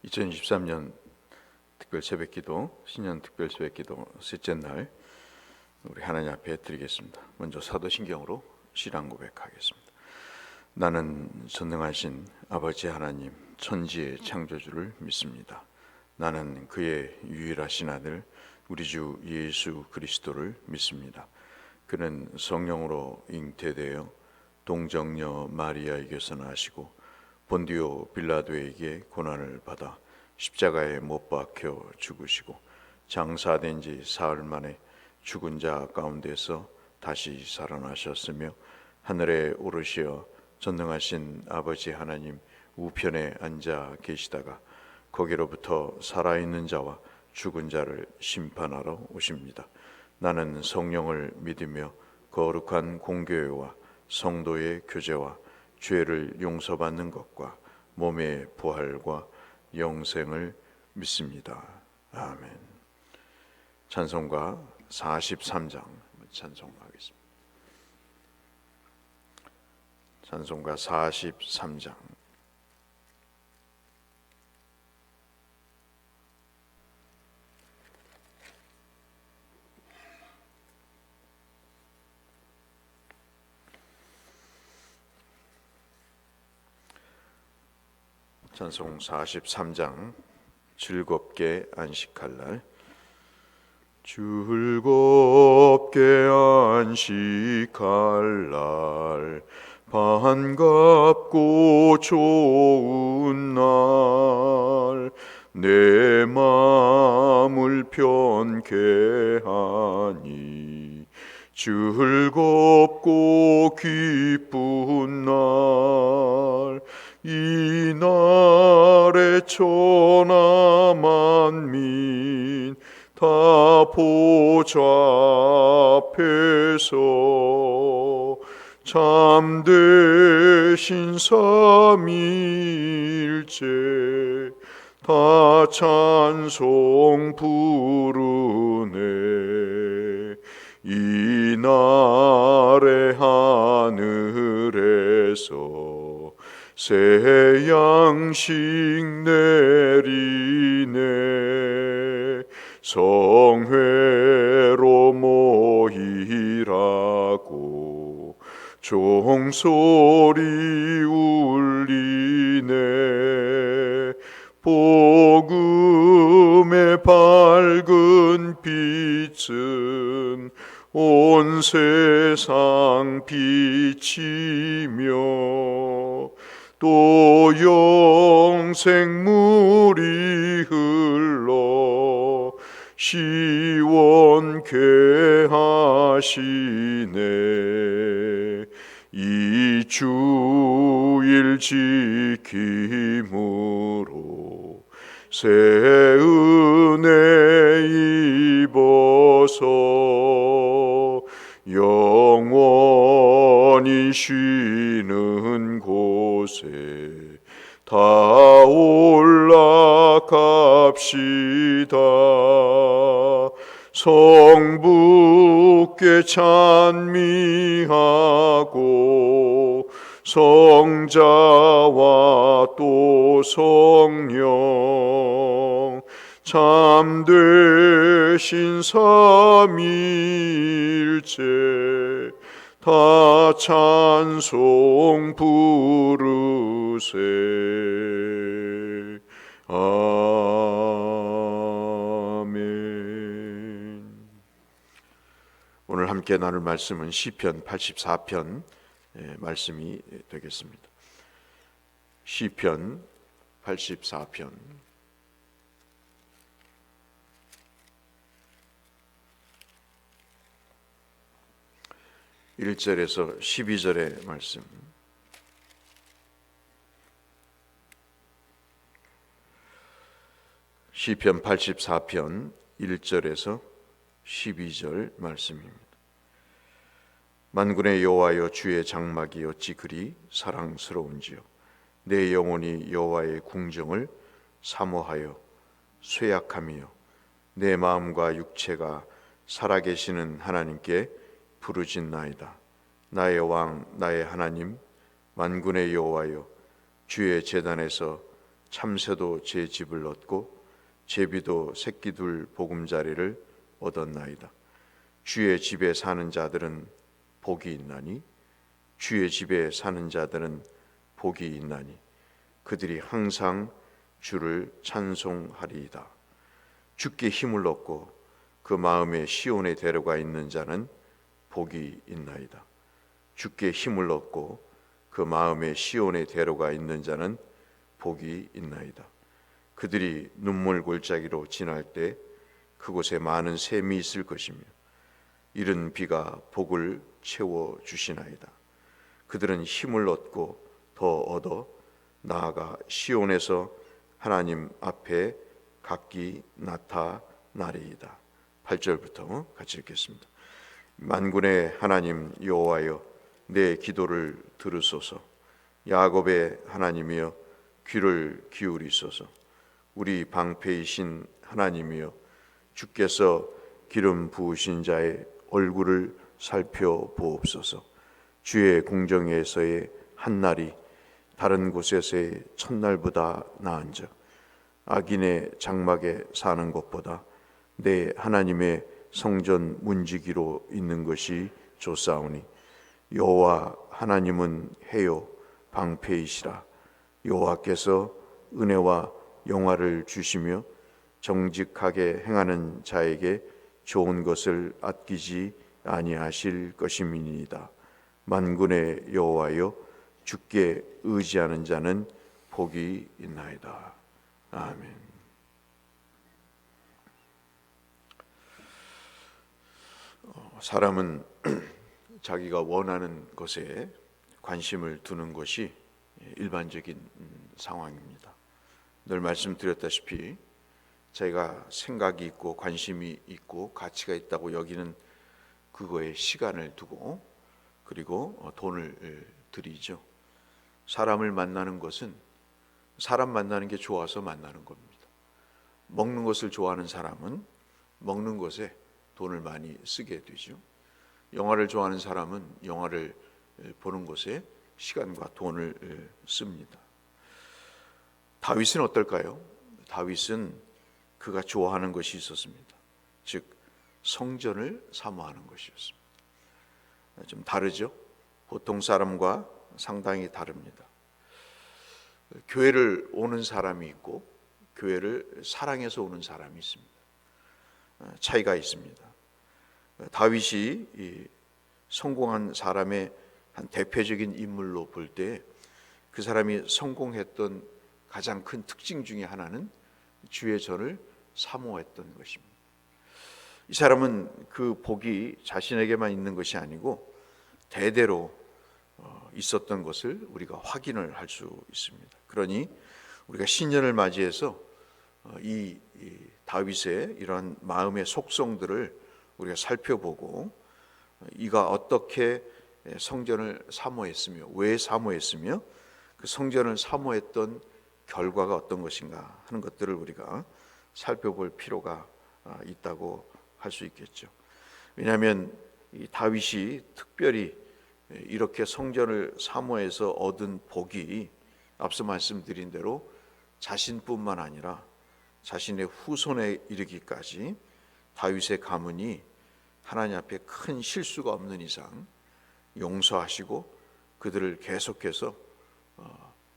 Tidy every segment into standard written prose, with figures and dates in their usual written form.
2023년 특별 새벽기도, 신년 특별 새벽기도 셋째 날 우리 하나님 앞에 드리겠습니다. 먼저 사도신경으로 신앙 고백하겠습니다. 나는 전능하신 아버지 하나님, 천지의 창조주를 믿습니다. 나는 그의 유일하신 아들 우리 주 예수 그리스도를 믿습니다. 그는 성령으로 잉태되어 동정녀 마리아에게서 나시고 본디오 빌라도에게 고난을 받아 십자가에 못 박혀 죽으시고 장사된 지 사흘 만에 죽은 자 가운데서 다시 살아나셨으며 하늘에 오르시어 전능하신 아버지 하나님 우편에 앉아 계시다가 거기로부터 살아있는 자와 죽은 자를 심판하러 오십니다. 나는 성령을 믿으며 거룩한 공교회와 성도의 교제와 죄를 용서받는 것과 몸의 부활과 영생을 믿습니다. 아멘. 찬송가 43장 찬송하겠습니다. 찬송가 43장. 찬송 43장. 즐겁게 안식할 날. 즐겁게 안식할 날, 반갑고 좋은 날, 내 마음을 편케 하니 즐겁고 기쁜 날, 이 날에 천하 만민 다 보좌 앞에서 참되신 삼위일체 다 찬송 부르네. 이 날에 하늘에서 새 양식 내리네. 성회로 모이라고 종소리 울리네. 복음의 밝은 빛은 온 세상 비치며 또 영생물이 흘러 시원케 하시네. 이 주일 지킴으로 새 은혜 입어서 영원히 쉬는 곳에 다 올라갑시다. 성부께 찬미하고 성자와 또 성령 참되신 삼위일체 다 찬송 부르세. 아멘. 오늘 함께 나눌 말씀은 시편 84편 말씀이 되겠습니다. 시편 84편. 1절에서 12절의 말씀. 시편 84편 1절에서 12절 말씀입니다. 만군의 여호와여, 주의 장막이 어찌 그리 사랑스러운지요. 내 영혼이 여호와의 궁정을 사모하여 쇠약하며 내 마음과 육체가 살아계시는 하나님께 부르짖나이다. 나의 왕 나의 하나님, 만군의 여호와여, 주의 제단에서 참새도 제 집을 얻고 제비도 새끼 둘 보금자리를 얻었나이다. 주의 집에 사는 자들은 복이 있나니 주의 집에 사는 자들은 복이 있나니 그들이 항상 주를 찬송하리이다. 주께 힘을 얻고 그 마음에 시온에 데려가 있는 자는 복이 있나이다. 주께 힘을 얻고 그 마음에 시온에 데려가 있는 자는 복이 있나이다. 그들이 눈물 골짜기로 지날 때 그곳에 많은 샘이 있을 것이며 이른 비가 복을 채워 주시나이다. 그들은 힘을 얻고 더 얻어 나아가 시온에서 하나님 앞에 각기 나타나리이다. 8절부터 같이 읽겠습니다. 만군의 하나님 여호와여, 내 기도를 들으소서. 야곱의 하나님이여, 귀를 기울이소서. 우리 방패이신 하나님이여, 주께서 기름 부으신 자의 얼굴을 살펴보옵소서. 주의 공정에서의 한날이 다른 곳에서의 첫날보다 나은즉 악인의 장막에 사는 것보다 내 하나님의 성전 문지기로 있는 것이 좋사오니 여호와 하나님은 해요 방패이시라. 여호와께서 은혜와 영화를 주시며 정직하게 행하는 자에게 좋은 것을 아끼지 아니하실 것임이니이다. 만군의 여호와여, 주께 의지하는 자는 복이 있나이다. 아멘. 사람은 자기가 원하는 것에 관심을 두는 것이 일반적인 상황입니다. 늘 말씀드렸다시피 자기가 생각이 있고 관심이 있고 가치가 있다고 여기는 그거에 시간을 두고 그리고 돈을 들이죠. 사람을 만나는 것은 사람 만나는 게 좋아서 만나는 겁니다. 먹는 것을 좋아하는 사람은 먹는 것에 돈을 많이 쓰게 되죠. 영화를 좋아하는 사람은 영화를 보는 것에 시간과 돈을 씁니다. 다윗은 어떨까요? 다윗은 그가 좋아하는 것이 있었습니다. 즉 성전을 사모하는 것이었습니다. 좀 다르죠? 보통 사람과 상당히 다릅니다. 교회를 오는 사람이 있고 교회를 사랑해서 오는 사람이 있습니다. 차이가 있습니다. 다윗이 이 성공한 사람의 한 대표적인 인물로 볼 때 그 사람이 성공했던 가장 큰 특징 중에 하나는 주의 전을 사모했던 것입니다. 이 사람은 그 복이 자신에게만 있는 것이 아니고 대대로 있었던 것을 우리가 확인을 할 수 있습니다. 그러니 우리가 신년을 맞이해서 이 다윗의 이러한 마음의 속성들을 우리가 살펴보고 이가 어떻게 성전을 사모했으며 왜 사모했으며 그 성전을 사모했던 결과가 어떤 것인가 하는 것들을 우리가 살펴볼 필요가 있다고 할 수 있겠죠. 왜냐하면 이 다윗이 특별히 이렇게 성전을 사모해서 얻은 복이 앞서 말씀드린 대로 자신뿐만 아니라 자신의 후손에 이르기까지 다윗의 가문이 하나님 앞에 큰 실수가 없는 이상 용서하시고 그들을 계속해서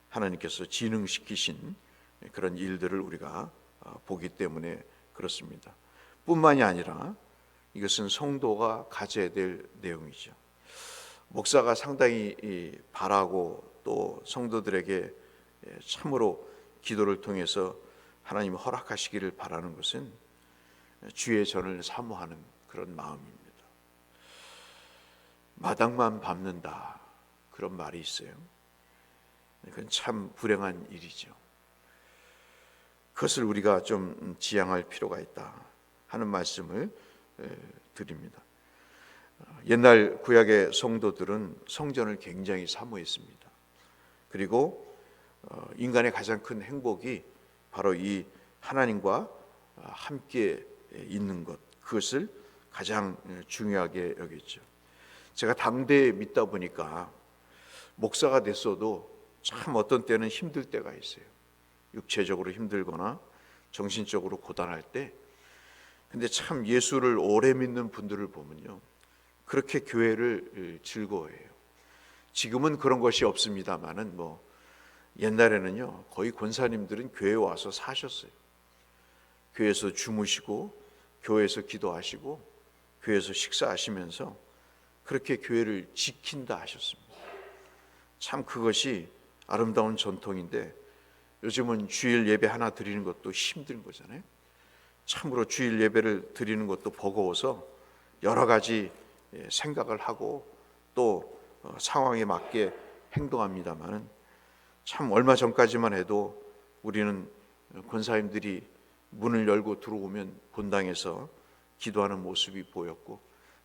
하나님께서 진흥시키신 그런 일들을 우리가 보기 때문에 그렇습니다. 뿐만이 아니라 이것은 성도가 가져야 될 내용이죠. 목사가 상당히 바라고 또 성도들에게 참으로 기도를 통해서 하나님이 허락하시기를 바라는 것은 주의 전을 사모하는 그런 마음입니다. 마당만 밟는다 그런 말이 있어요. 그건 참 불행한 일이죠. 그것을 우리가 좀 지양할 필요가 있다 하는 말씀을 드립니다. 옛날 구약의 성도들은 성전을 굉장히 사모했습니다. 그리고 인간의 가장 큰 행복이 바로 이 하나님과 함께 있는 것, 그것을 가장 중요하게 여겼죠. 제가 당대에 믿다 보니까 목사가 됐어도 참 어떤 때는 힘들 때가 있어요. 육체적으로 힘들거나 정신적으로 고단할 때, 근데 참 예수를 오래 믿는 분들을 보면요, 그렇게 교회를 즐거워해요. 지금은 그런 것이 없습니다만은 옛날에는요, 거의 권사님들은 교회에 와서 사셨어요. 교회에서 주무시고 교회에서 기도하시고 교회에서 식사하시면서 그렇게 교회를 지킨다 하셨습니다. 참 그것이 아름다운 전통인데, 요즘은 주일 예배 하나 드리는 것도 힘든 거잖아요. 참으로 주일 예배를 드리는 것도 버거워서 여러 가지 생각을 하고 또 상황에 맞게 행동합니다만은, 참 얼마 전까지만 해도 우리는 권사님들이 문을 열고 들어오면 본당에서 기도하는 모습이 보였고,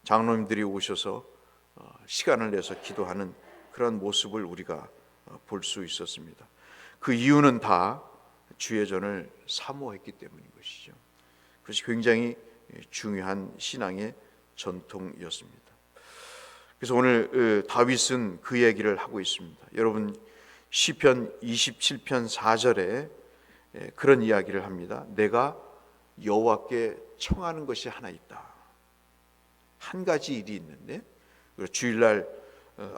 장로님들이 오셔서 시간을 내서 기도하는 그런 모습을 우리가 볼 수 있었습니다. 그 이유는 다 주의 전을 사모했기 때문인 것이죠. 그것이 굉장히 중요한 신앙의 전통이었습니다. 그래서 오늘 다윗은 그 얘기를 하고 있습니다. 여러분, 시편 27편 4절에 그런 이야기를 합니다. 내가 여호와께 청하는 것이 하나 있다. 한 가지 일이 있는데, 주일날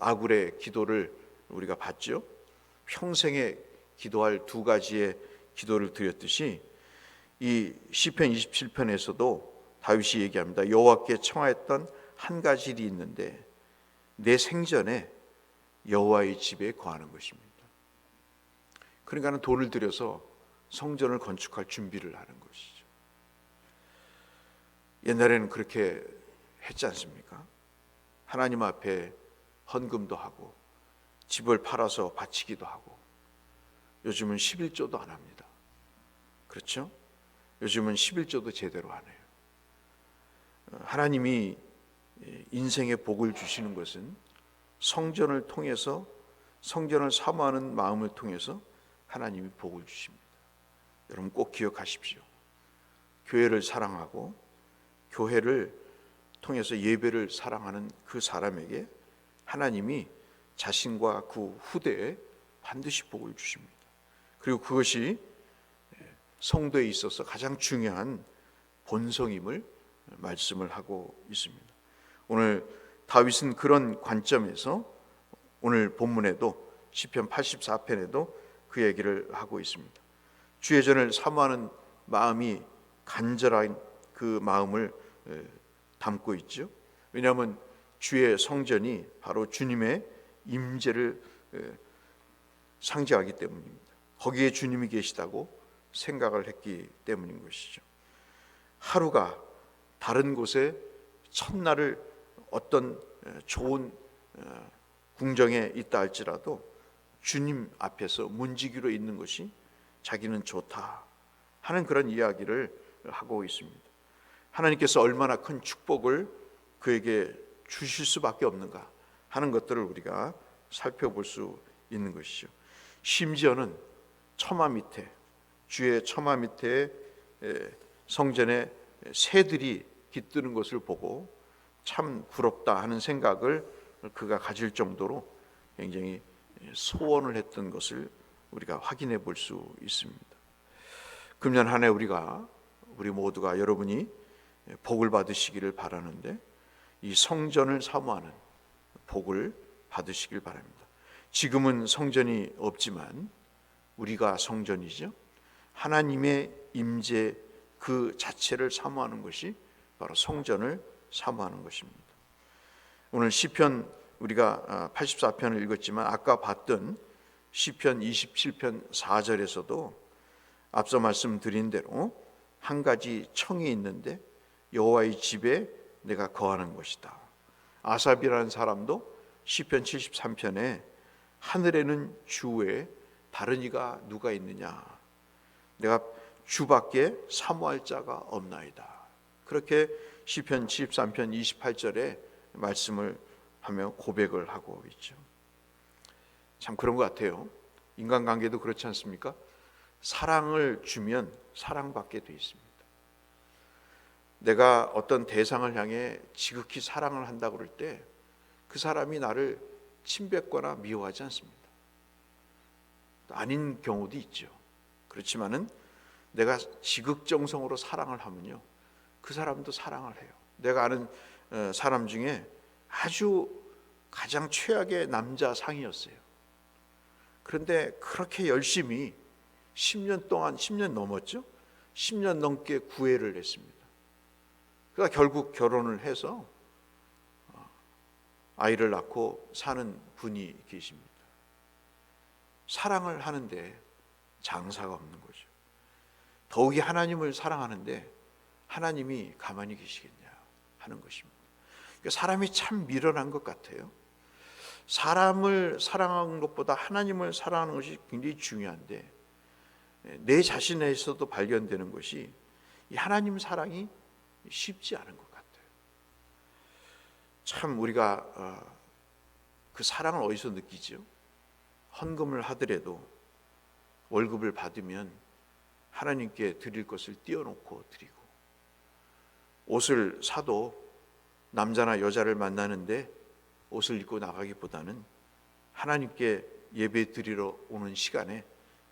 아굴의 기도를 우리가 봤죠. 평생에 기도할 두 가지의 기도를 드렸듯이 이 시편 27편에서도 다윗이 얘기합니다. 여호와께 청하였던 한 가지 일이 있는데 내 생전에 여호와의 집에 거하는 것입니다. 그러니까 돈을 들여서 성전을 건축할 준비를 하는 것이죠. 옛날에는 그렇게 했지 않습니까? 하나님 앞에 헌금도 하고 집을 팔아서 바치기도 하고, 요즘은 11조도 안 합니다. 그렇죠? 요즘은 11조도 제대로 안 해요. 하나님이 인생의 복을 주시는 것은 성전을 통해서, 성전을 사모하는 마음을 통해서 하나님이 복을 주십니다. 여러분 꼭 기억하십시오. 교회를 사랑하고 교회를 통해서 예배를 사랑하는 그 사람에게 하나님이 자신과 그 후대에 반드시 복을 주십니다. 그리고 그것이 성도에 있어서 가장 중요한 본성임을 말씀을 하고 있습니다. 오늘 다윗은 그런 관점에서 오늘 본문에도 시편 84편에도 그 얘기를 하고 있습니다. 주의 전을 사모하는 마음이 간절한 그 마음을 담고 있죠. 왜냐하면 주의 성전이 바로 주님의 임재를 상징하기 때문입니다. 거기에 주님이 계시다고 생각을 했기 때문인 것이죠. 하루가 다른 곳에 첫날을 어떤 좋은 궁정에 있다 할지라도 주님 앞에서 문지기로 있는 것이 자기는 좋다 하는 그런 이야기를 하고 있습니다. 하나님께서 얼마나 큰 축복을 그에게 주실 수밖에 없는가 하는 것들을 우리가 살펴볼 수 있는 것이죠. 심지어는 처마 밑에, 주의 처마 밑에 성전에 새들이 깃드는 것을 보고 참 부럽다 하는 생각을 그가 가질 정도로 굉장히 소원을 했던 것을 우리가 확인해 볼 수 있습니다. 금년 한 해 우리 모두가 여러분이 복을 받으시기를 바라는데, 이 성전을 사모하는 복을 받으시길 바랍니다. 지금은 성전이 없지만 우리가 성전이죠. 하나님의 임재 그 자체를 사모하는 것이 바로 성전을 사모하는 것입니다. 오늘 시편 우리가 84편을 읽었지만 아까 봤던 시편 27편 4절에서도 앞서 말씀드린 대로 한 가지 청이 있는데 여호와의 집에 내가 거하는 것이다. 아삽이라는 사람도 시편 73편에 하늘에는 주 외에 다른 이가 누가 있느냐, 내가 주밖에 사모할 자가 없나이다. 그렇게 시편 73편 28절에 말씀을 하며 고백을 하고 있죠. 참 그런 것 같아요. 인간관계도 그렇지 않습니까? 사랑을 주면 사랑받게 돼 있습니다. 내가 어떤 대상을 향해 지극히 사랑을 한다고 그럴 때 그 사람이 나를 침뱉거나 미워하지 않습니다. 아닌 경우도 있죠. 그렇지만은 내가 지극정성으로 사랑을 하면요, 그 사람도 사랑을 해요. 내가 아는 사람 중에 아주 가장 최악의 남자 상이었어요. 그런데 그렇게 열심히 10년 동안, 10년 넘었죠? 10년 넘게 구애를 했습니다. 그러니까 결국 결혼을 해서 아이를 낳고 사는 분이 계십니다. 사랑을 하는데 장사가 없는 거죠. 더욱이 하나님을 사랑하는데 하나님이 가만히 계시겠냐 하는 것입니다. 그러니까 사람이 참 미련한 것 같아요. 사람을 사랑하는 것보다 하나님을 사랑하는 것이 굉장히 중요한데, 내 자신에서도 발견되는 것이 이 하나님 사랑이 쉽지 않은 것 같아요. 참 우리가 그 사랑을 어디서 느끼죠? 헌금을 하더라도 월급을 받으면 하나님께 드릴 것을 띄워놓고 드리고, 옷을 사도 남자나 여자를 만나는데 옷을 입고 나가기보다는 하나님께 예배 드리러 오는 시간에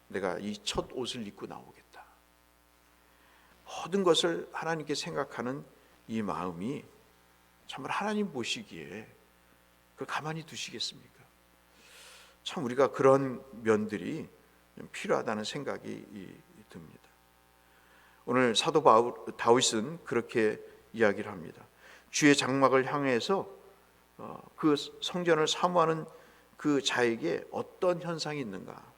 내가 이 첫 옷을 입고 나오겠다. 모든 것을 하나님께 생각하는 이 마음이 정말 하나님 보시기에 그걸 가만히 두시겠습니까? 참 우리가 그런 면들이 필요하다는 생각이 듭니다. 오늘 사도 다윗은 그렇게 이야기를 합니다. 주의 장막을 향해서 그 성전을 사모하는 그 자에게 어떤 현상이 있는가?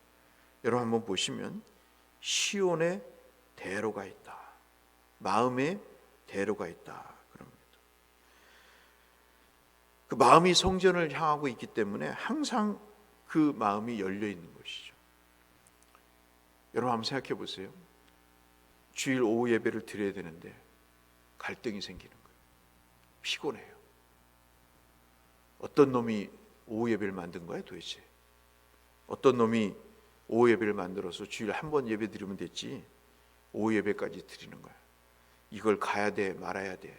여러분 한번 보시면 시온의 대로가 있다, 마음의 대로가 있다 그럽니다. 그 마음이 성전을 향하고 있기 때문에 항상 그 마음이 열려 있는 것이죠. 여러분 한번 생각해 보세요. 주일 오후 예배를 드려야 되는데 갈등이 생기는 거예요. 피곤해요. 어떤 놈이 오후 예배를 만든 거야 도대체? 어떤 놈이 오후 예배를 만들어서 주일 한 번 예배 드리면 됐지 오후 예배까지 드리는 거야. 이걸 가야 돼 말아야 돼.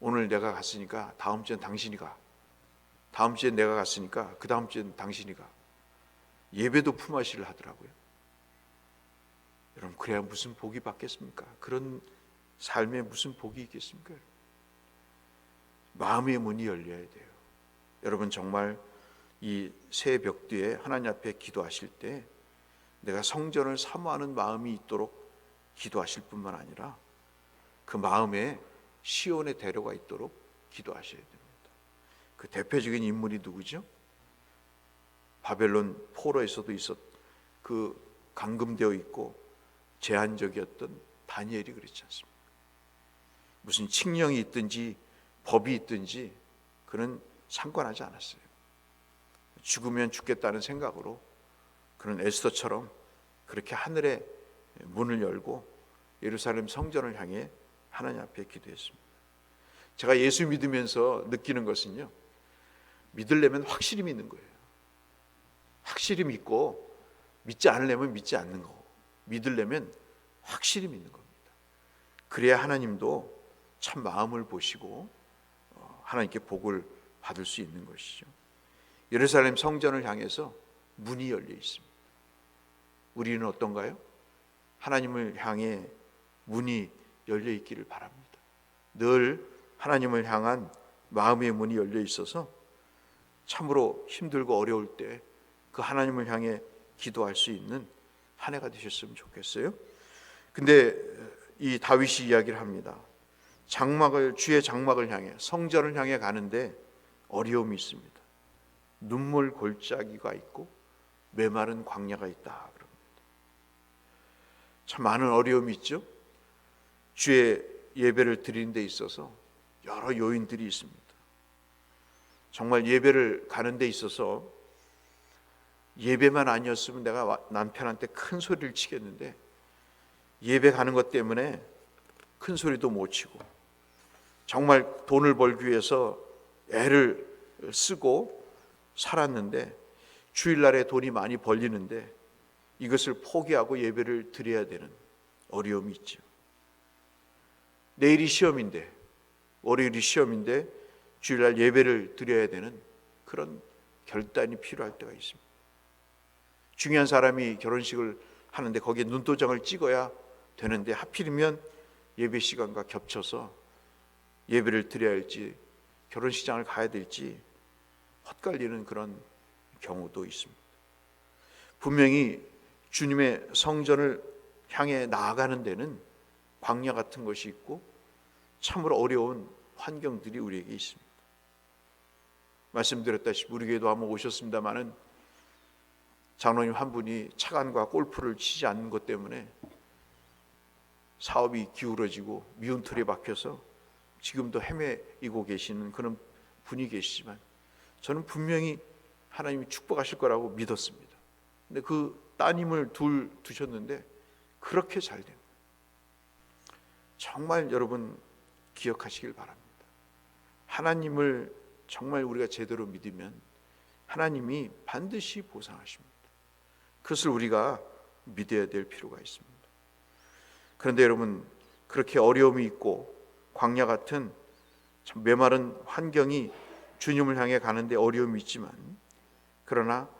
오늘 내가 갔으니까 다음 주엔 당신이 가. 다음 주엔 내가 갔으니까 그 다음 주엔 당신이 가. 예배도 품앗이를 하더라고요. 여러분 그래야 무슨 복이 받겠습니까? 그런 삶에 무슨 복이 있겠습니까? 마음의 문이 열려야 돼요. 여러분 정말 이 새벽 뒤에 하나님 앞에 기도하실 때 내가 성전을 사모하는 마음이 있도록 기도하실 뿐만 아니라 그 마음에 시온의 대로가 있도록 기도하셔야 됩니다. 그 대표적인 인물이 누구죠? 바벨론 포로에서도 그 감금되어 있고 제한적이었던 다니엘이 그렇지 않습니까? 무슨 칙령이 있든지 법이 있든지 그는 상관하지 않았어요. 죽으면 죽겠다는 생각으로 그는 에스더처럼 그렇게 하늘의 문을 열고 예루살렘 성전을 향해 하나님 앞에 기도했습니다. 제가 예수 믿으면서 느끼는 것은요, 믿으려면 확실히 믿는 거예요. 확실히 믿고 믿지 않으려면 믿지 않는 거고, 믿으려면 확실히 믿는 겁니다. 그래야 하나님도 참 마음을 보시고 하나님께 복을 받을 수 있는 것이죠. 예루살렘 성전을 향해서 문이 열려 있습니다. 우리는 어떤가요? 하나님을 향해 문이 열려 있기를 바랍니다. 늘 하나님을 향한 마음의 문이 열려 있어서 참으로 힘들고 어려울 때 그 하나님을 향해 기도할 수 있는 한 해가 되셨으면 좋겠어요. 근데 이 다윗이 이야기를 합니다. 주의 장막을 향해, 성전을 향해 가는데 어려움이 있습니다. 눈물 골짜기가 있고 메마른 광야가 있다 그럽니다. 참 많은 어려움이 있죠. 주의 예배를 드리는 데 있어서 여러 요인들이 있습니다. 정말 예배를 가는 데 있어서 예배만 아니었으면 내가 남편한테 큰 소리를 치겠는데 예배 가는 것 때문에 큰 소리도 못 치고 정말 돈을 벌기 위해서 애를 쓰고 살았는데 주일날에 돈이 많이 벌리는데 이것을 포기하고 예배를 드려야 되는 어려움이 있죠. 내일이 시험인데, 월요일이 시험인데 주일날 예배를 드려야 되는 그런 결단이 필요할 때가 있습니다. 중요한 사람이 결혼식을 하는데 거기에 눈도장을 찍어야 되는데 하필이면 예배 시간과 겹쳐서 예배를 드려야 할지 결혼식장을 가야 될지 헛갈리는 그런 경우도 있습니다. 분명히 주님의 성전을 향해 나아가는 데는 광야 같은 것이 있고 참으로 어려운 환경들이 우리에게 있습니다. 말씀드렸다시피 우리 교회도 한번 오셨습니다마는 장로님 한 분이 차관과 골프를 치지 않는 것 때문에 사업이 기울어지고 미운 틀에 박혀서 지금도 헤매이고 계시는 그런 분이 계시지만 저는 분명히 하나님이 축복하실 거라고 믿었습니다. 근데 그 따님을 두셨는데 그렇게 잘 된 거예요. 정말 여러분 기억하시길 바랍니다. 하나님을 정말 우리가 제대로 믿으면 하나님이 반드시 보상하십니다. 그것을 우리가 믿어야 될 필요가 있습니다. 그런데 여러분 그렇게 어려움이 있고 광야 같은 참 메마른 환경이 주님을 향해 가는데 어려움이 있지만 그러나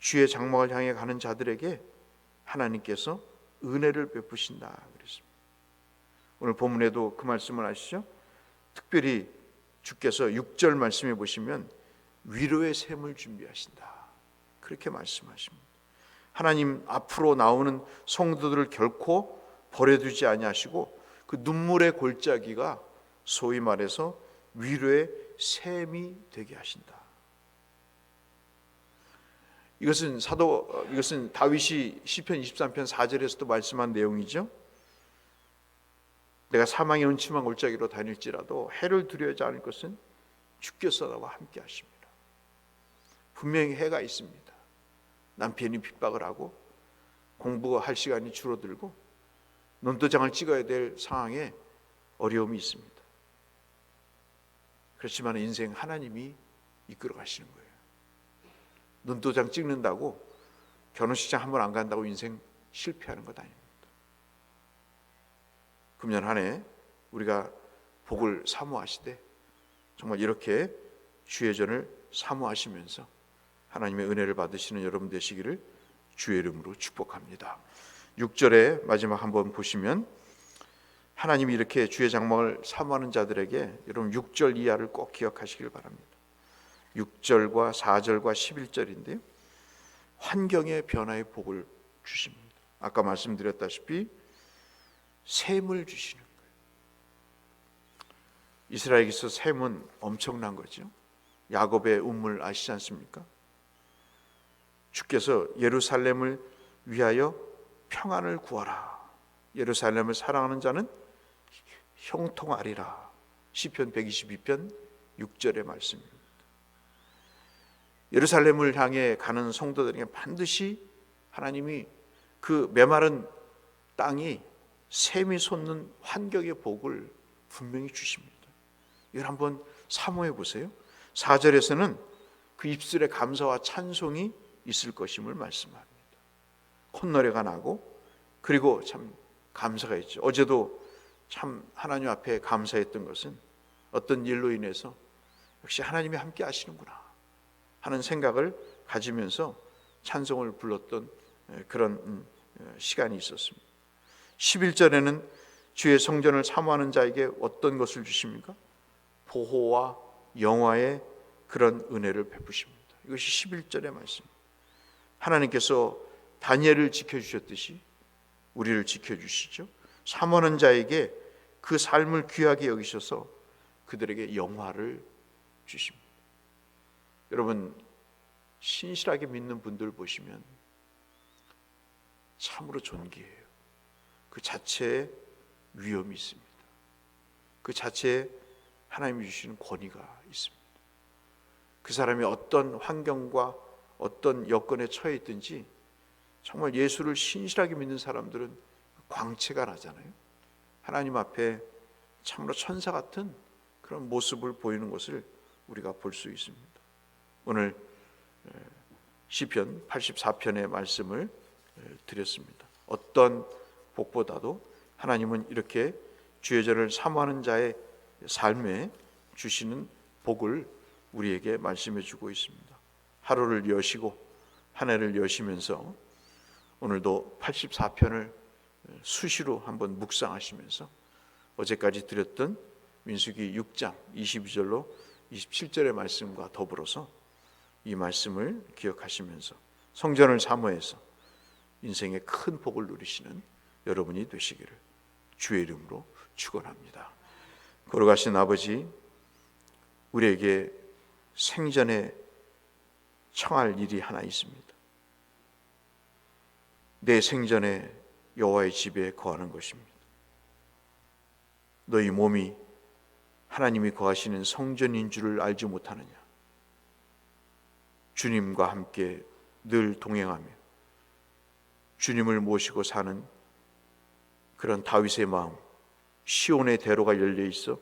주의 장막을 향해 가는 자들에게 하나님께서 은혜를 베푸신다 그랬습니다. 오늘 본문에도 그 말씀을 아시죠? 특별히 주께서 6절 말씀해 보시면 위로의 샘을 준비하신다 그렇게 말씀하십니다. 하나님 앞으로 나오는 성도들을 결코 버려두지 아니하시고 그 눈물의 골짜기가 소위 말해서 위로의 샘이 되게 하신다. 이것은 다윗이 시편 23편 4절에서도 말씀한 내용이죠. 내가 사망의 음침한 골짜기로 다닐지라도 해를 두려워하지 않을 것은 주께서 나와 함께 하십니다. 분명히 해가 있습니다. 남편이 핍박을 하고 공부할 시간이 줄어들고 눈도장을 찍어야 될 상황에 어려움이 있습니다. 그렇지만 인생 하나님이 이끌어 가시는 거예요. 눈도장 찍는다고 결혼식장 한 번 안 간다고 인생 실패하는 것 아닙니다. 금년 한 해 우리가 복을 사모하시되 정말 이렇게 주의 전을 사모하시면서 하나님의 은혜를 받으시는 여러분 되시기를 주의 이름으로 축복합니다. 6절에 마지막 한번 보시면 하나님이 이렇게 주의 장막을 사모하는 자들에게 여러분 6절 이하를 꼭 기억하시길 바랍니다. 6절과 4절과 11절인데요. 환경의 변화의 복을 주십니다. 아까 말씀드렸다시피 샘을 주시는 거예요. 이스라엘에서 샘은 엄청난 거죠. 야곱의 운물 아시지 않습니까? 주께서 예루살렘을 위하여 평안을 구하라. 예루살렘을 사랑하는 자는 형통하리라. 시편 122편 6절의 말씀입니다. 예루살렘을 향해 가는 성도들에게 반드시 하나님이 그 메마른 땅이 샘이 솟는 환경의 복을 분명히 주십니다. 이걸 한번 사모해 보세요. 4절에서는 그 입술에 감사와 찬송이 있을 것임을 말씀합니다. 콧노래가 나고 그리고 참 감사가 있죠. 어제도 참 하나님 앞에 감사했던 것은 어떤 일로 인해서 역시 하나님이 함께 하시는구나 하는 생각을 가지면서 찬송을 불렀던 그런 시간이 있었습니다. 11절에는 주의 성전을 사모하는 자에게 어떤 것을 주십니까? 보호와 영화의 그런 은혜를 베푸십니다. 이것이 11절의 말씀. 하나님께서 다니엘을 지켜주셨듯이 우리를 지켜주시죠. 사모하는 자에게 그 삶을 귀하게 여기셔서 그들에게 영화를 주십니다. 여러분 신실하게 믿는 분들 보시면 참으로 존귀해요. 그 자체에 위험이 있습니다. 그 자체에 하나님이 주시는 권위가 있습니다. 그 사람이 어떤 환경과 어떤 여건에 처해 있든지 정말 예수를 신실하게 믿는 사람들은 광채가 나잖아요. 하나님 앞에 참으로 천사 같은 그런 모습을 보이는 것을 우리가 볼 수 있습니다. 오늘 시편 84편의 말씀을 드렸습니다. 어떤 복보다도 하나님은 이렇게 주의 전을 사모하는 자의 삶에 주시는 복을 우리에게 말씀해 주고 있습니다. 하루를 여시고 한 해를 여시면서 오늘도 84편을 수시로 한번 묵상하시면서 어제까지 드렸던 민수기 6장 22절로 27절의 말씀과 더불어서 이 말씀을 기억하시면서 성전을 사모해서 인생의 큰 복을 누리시는 여러분이 되시기를 주의 이름으로 축원합니다. 걸어가신 아버지, 우리에게 생전에 청할 일이 하나 있습니다. 내 생전에 여호와의 집에 거하는 것입니다. 너희 몸이 하나님이 거하시는 성전인 줄을 알지 못하느냐? 주님과 함께 늘 동행하며 주님을 모시고 사는 그런 다윗의 마음, 시온의 대로가 열려 있어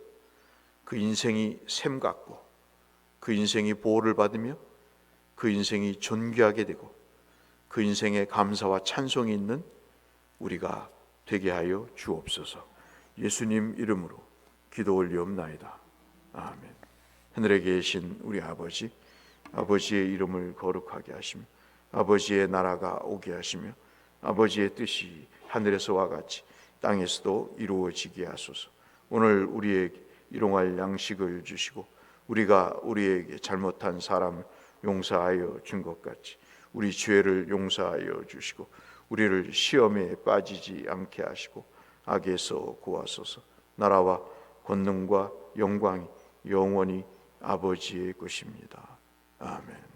그 인생이 샘 같고 그 인생이 보호를 받으며 그 인생이 존귀하게 되고 그 인생에 감사와 찬송이 있는 우리가 되게 하여 주옵소서. 예수님 이름으로 기도 올리옵나이다. 아멘. 하늘에 계신 우리 아버지, 아버지의 이름을 거룩하게 하시며 아버지의 나라가 오게 하시며 아버지의 뜻이 하늘에서와 같이 땅에서도 이루어지게 하소서. 오늘 우리에게 일용할 양식을 주시고 우리가 우리에게 잘못한 사람을 용서하여 준 것 같이 우리 죄를 용서하여 주시고 우리를 시험에 빠지지 않게 하시고 악에서 구하소서. 나라와 권능과 영광이 영원히 아버지의 것입니다. 아멘.